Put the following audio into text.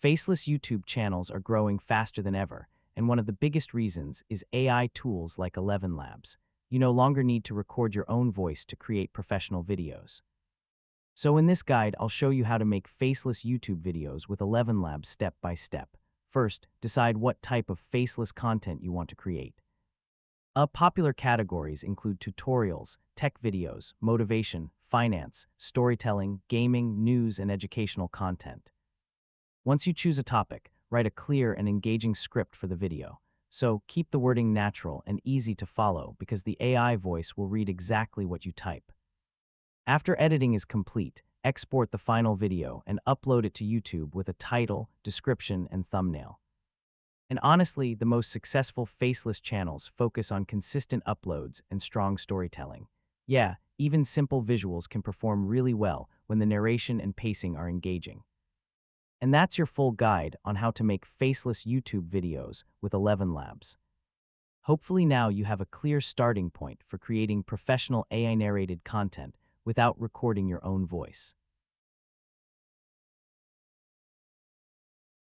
Faceless YouTube channels are growing faster than ever, and one of the biggest reasons is AI tools like ElevenLabs. You no longer need to record your own voice to create professional videos. So in this guide, I'll show you how to make faceless YouTube videos with ElevenLabs step by step. First, decide what type of faceless content you want to create. Popular categories include tutorials, tech videos, motivation, finance, storytelling, gaming, news, and educational content. Once you choose a topic, write a clear and engaging script for the video. So keep the wording natural and easy to follow because the AI voice will read exactly what you type. After editing is complete, export the final video and upload it to YouTube with a title, description, and thumbnail. And honestly, the most successful faceless channels focus on consistent uploads and strong storytelling. Yeah, even simple visuals can perform really well when the narration and pacing are engaging. And that's your full guide on how to make faceless YouTube videos with ElevenLabs. Hopefully now you have a clear starting point for creating professional AI-narrated content without recording your own voice.